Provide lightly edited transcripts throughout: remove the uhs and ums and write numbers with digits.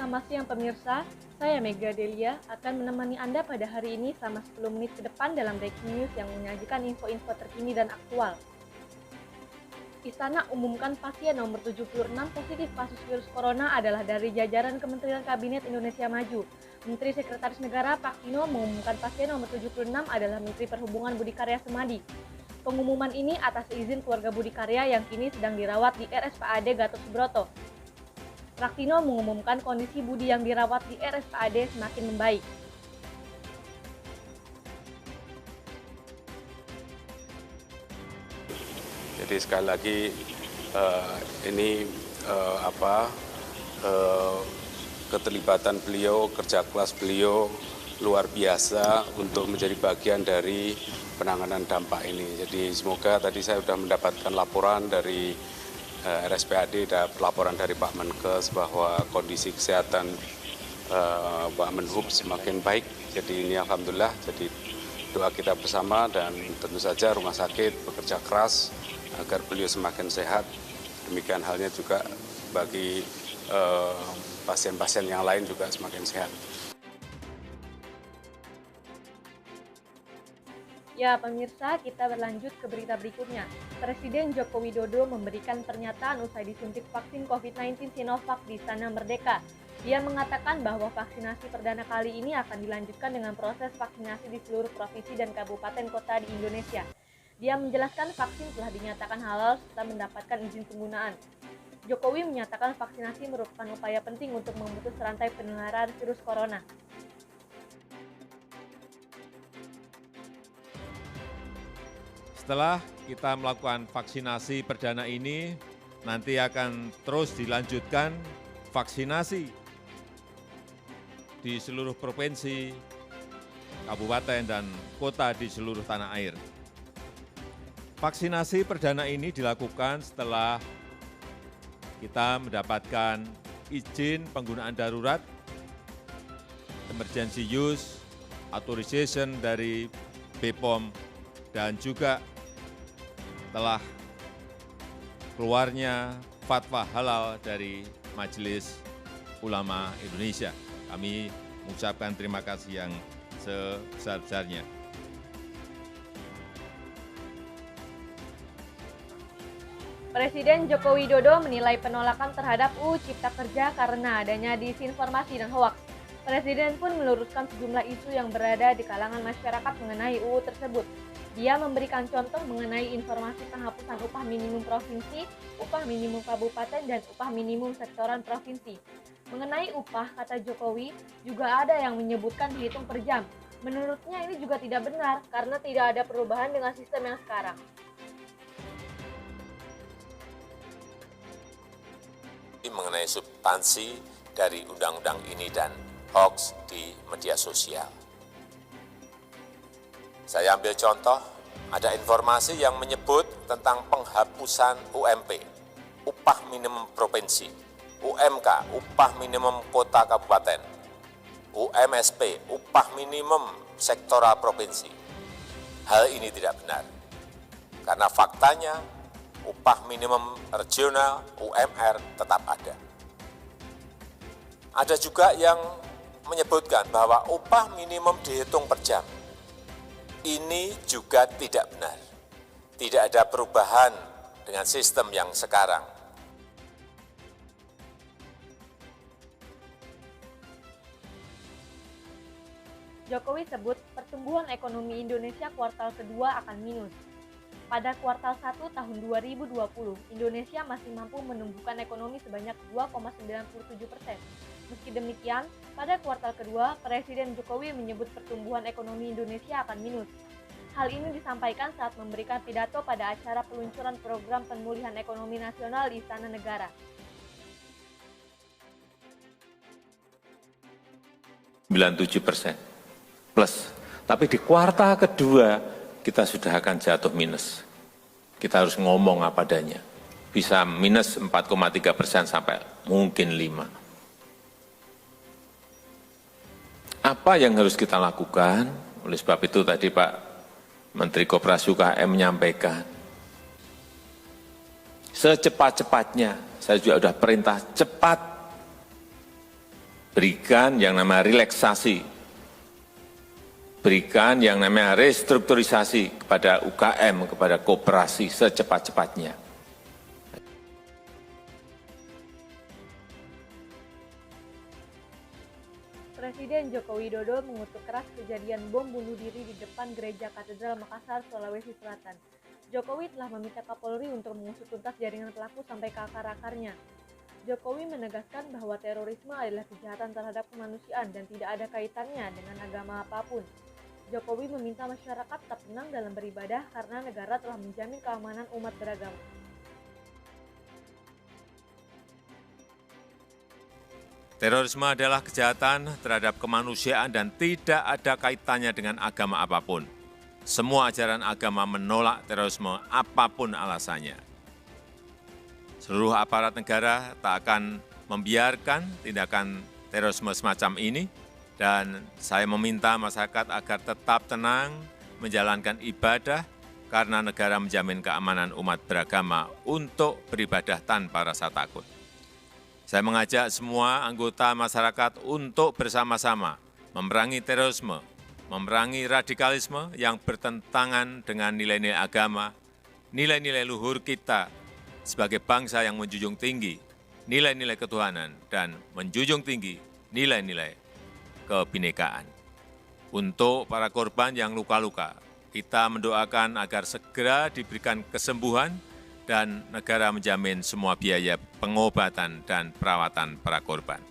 Selamat siang pemirsa, saya Mega Delia akan menemani Anda pada hari ini selama 10 menit ke depan dalam Breaking News yang menyajikan info-info terkini dan aktual. Istana umumkan pasien nomor 76 positif kasus virus corona adalah dari jajaran Kementerian Kabinet Indonesia Maju. Menteri Sekretaris Negara Pak Tino mengumumkan pasien nomor 76 adalah Menteri Perhubungan Budi Karya Sumadi. Pengumuman ini atas izin keluarga Budi Karya yang kini sedang dirawat di RSPAD Gatot Subroto. Praktino mengumumkan kondisi Budi yang dirawat di RSPAD semakin membaik. Jadi sekali lagi ini keterlibatan beliau, kerja keras beliau luar biasa untuk menjadi bagian dari penanganan dampak ini. Jadi semoga tadi saya sudah mendapatkan laporan dari RSPAD dan laporan dari Pak Menkes bahwa kondisi kesehatan Pak Menhub semakin baik. Jadi ini alhamdulillah, jadi doa kita bersama dan tentu saja rumah sakit bekerja keras agar beliau semakin sehat. Demikian halnya juga bagi pasien-pasien yang lain juga semakin sehat. Ya pemirsa, kita berlanjut ke berita berikutnya. Presiden Joko Widodo memberikan pernyataan usai disuntik vaksin COVID-19 Sinovac di Istana Merdeka. Dia mengatakan bahwa vaksinasi perdana kali ini akan dilanjutkan dengan proses vaksinasi di seluruh provinsi dan kabupaten kota di Indonesia. Dia menjelaskan vaksin telah dinyatakan halal setelah mendapatkan izin penggunaan. Jokowi menyatakan vaksinasi merupakan upaya penting untuk memutus rantai penularan virus corona. Setelah kita melakukan vaksinasi perdana ini, nanti akan terus dilanjutkan vaksinasi di seluruh provinsi, kabupaten, dan kota di seluruh tanah air. Vaksinasi perdana ini dilakukan setelah kita mendapatkan izin penggunaan darurat, emergency use, authorization dari BPOM, dan juga telah keluarnya fatwa halal dari Majelis Ulama Indonesia. Kami mengucapkan terima kasih yang sebesar-besarnya. Presiden Joko Widodo menilai penolakan terhadap UU Cipta Kerja karena adanya disinformasi dan hoaks. Presiden pun meluruskan sejumlah isu yang berada di kalangan masyarakat mengenai UU tersebut. Dia memberikan contoh mengenai informasi penghapusan upah minimum provinsi, upah minimum kabupaten, dan upah minimum sektoran provinsi. Mengenai upah, kata Jokowi, juga ada yang menyebutkan dihitung per jam. Menurutnya ini juga tidak benar karena tidak ada perubahan dengan sistem yang sekarang. Mengenai substansi dari undang-undang ini dan hoax di media sosial. Saya ambil contoh, ada informasi yang menyebut tentang penghapusan UMP, upah minimum provinsi, UMK, upah minimum kota kabupaten, UMSP, upah minimum sektoral provinsi. Hal ini tidak benar, karena faktanya upah minimum regional, UMR, tetap ada. Ada juga yang menyebutkan bahwa upah minimum dihitung per jam. Ini juga tidak benar. Tidak ada perubahan dengan sistem yang sekarang. Jokowi sebut pertumbuhan ekonomi Indonesia kuartal kedua akan minus. Pada kuartal 1 tahun 2020, Indonesia masih mampu menumbuhkan ekonomi sebanyak 2,97%. Meski demikian, pada kuartal kedua, Presiden Jokowi menyebut pertumbuhan ekonomi Indonesia akan minus. Hal ini disampaikan saat memberikan pidato pada acara peluncuran program pemulihan ekonomi nasional di Istana Negara. %97 plus, tapi di kuartal kedua kita sudah akan jatuh minus. Kita harus ngomong apa adanya, bisa minus 4,3% sampai mungkin 5%. Apa yang harus kita lakukan? Oleh sebab itu tadi Pak Menteri Koperasi UKM menyampaikan, secepat-cepatnya, saya juga sudah perintah cepat berikan yang namanya relaksasi, berikan yang namanya restrukturisasi kepada UKM, kepada koperasi secepat-cepatnya. Presiden Joko Widodo mengutuk keras kejadian bom bunuh diri di depan Gereja Katedral Makassar, Sulawesi Selatan. Jokowi telah meminta Kapolri untuk mengusut tuntas jaringan pelaku sampai ke akar-akarnya. Jokowi menegaskan bahwa terorisme adalah kejahatan terhadap kemanusiaan dan tidak ada kaitannya dengan agama apapun. Jokowi meminta masyarakat tetap tenang dalam beribadah karena negara telah menjamin keamanan umat beragama. Terorisme adalah kejahatan terhadap kemanusiaan dan tidak ada kaitannya dengan agama apapun. Semua ajaran agama menolak terorisme apapun alasannya. Seluruh aparat negara tak akan membiarkan tindakan terorisme semacam ini, dan saya meminta masyarakat agar tetap tenang menjalankan ibadah karena negara menjamin keamanan umat beragama untuk beribadah tanpa rasa takut. Saya mengajak semua anggota masyarakat untuk bersama-sama memerangi terorisme, memerangi radikalisme yang bertentangan dengan nilai-nilai agama, nilai-nilai luhur kita sebagai bangsa yang menjunjung tinggi nilai-nilai ketuhanan dan menjunjung tinggi nilai-nilai kebinekaan. Untuk para korban yang luka-luka, kita mendoakan agar segera diberikan kesembuhan dan negara menjamin semua biaya pengobatan dan perawatan para korban.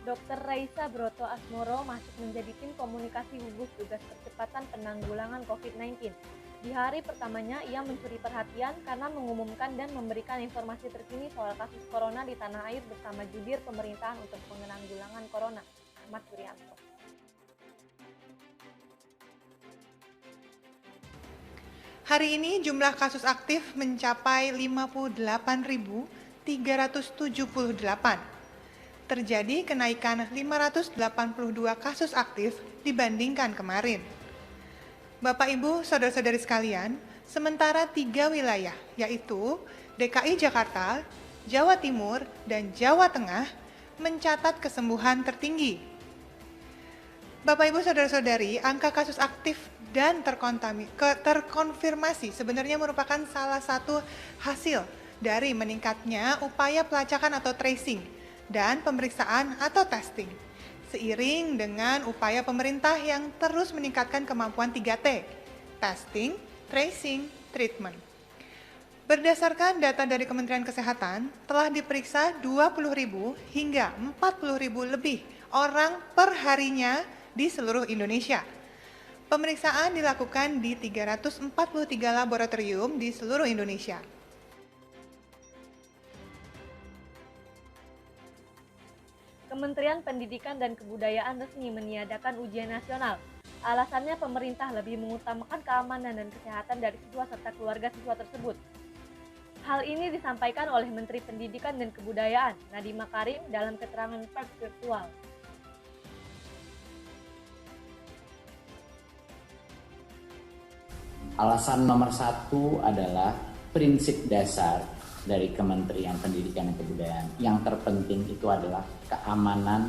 Dr. Raisa Broto Asmoro masuk menjadi tim komunikasi gugus tugas percepatan penanggulangan COVID-19. Di hari pertamanya, ia mencuri perhatian karena mengumumkan dan memberikan informasi terkini soal kasus corona di tanah air bersama jubir pemerintahan untuk penanggulangan corona, Ahmad Yuryanto. Hari ini jumlah kasus aktif mencapai 58.378. Terjadi kenaikan 582 kasus aktif dibandingkan kemarin. Bapak, Ibu, Saudara-saudari sekalian, sementara 3 wilayah, yaitu DKI Jakarta, Jawa Timur, dan Jawa Tengah, mencatat kesembuhan tertinggi. Bapak, Ibu, Saudara-saudari, angka kasus aktif dan terkonfirmasi sebenarnya merupakan salah satu hasil dari meningkatnya upaya pelacakan atau tracing dan pemeriksaan atau testing, seiring dengan upaya pemerintah yang terus meningkatkan kemampuan 3T, testing, tracing, treatment. Berdasarkan data dari Kementerian Kesehatan, telah diperiksa 20.000 hingga 40.000 lebih orang per harinya di seluruh Indonesia. Pemeriksaan dilakukan di 343 laboratorium di seluruh Indonesia. Kementerian Pendidikan dan Kebudayaan resmi meniadakan ujian nasional. Alasannya pemerintah lebih mengutamakan keamanan dan kesehatan dari siswa serta keluarga siswa tersebut. Hal ini disampaikan oleh Menteri Pendidikan dan Kebudayaan, Nadiem Makarim, dalam keterangan pers virtual. Alasan nomor 1 adalah prinsip dasar dari Kementerian Pendidikan dan Kebudayaan. Yang terpenting itu adalah keamanan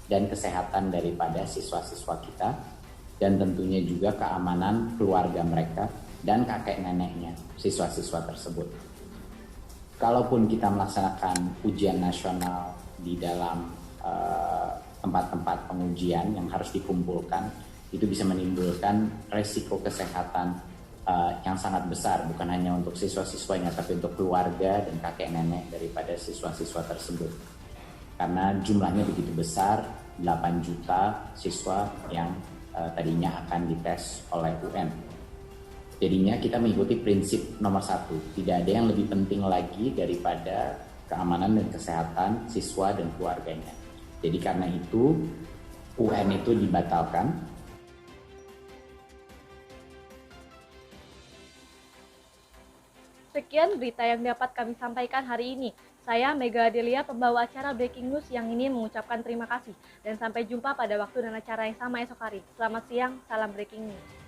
dan kesehatan daripada siswa-siswa kita, dan tentunya juga keamanan keluarga mereka dan kakek neneknya siswa-siswa tersebut. Kalaupun kita melaksanakan ujian nasional di dalam tempat-tempat pengujian yang harus dikumpulkan, itu bisa menimbulkan resiko kesehatan yang sangat besar, bukan hanya untuk siswa-siswanya, tapi untuk keluarga dan kakek nenek daripada siswa-siswa tersebut. Karena jumlahnya begitu besar, 8 juta siswa yang tadinya akan dites oleh UN. Jadinya kita mengikuti prinsip nomor 1, tidak ada yang lebih penting lagi daripada keamanan dan kesehatan siswa dan keluarganya. Jadi karena itu, UN itu dibatalkan. Sekian berita yang dapat kami sampaikan hari ini. Saya Mega Adelia, pembawa acara Breaking News yang ini mengucapkan terima kasih. Dan sampai jumpa pada waktu dan acara yang sama esok hari. Selamat siang, salam Breaking News.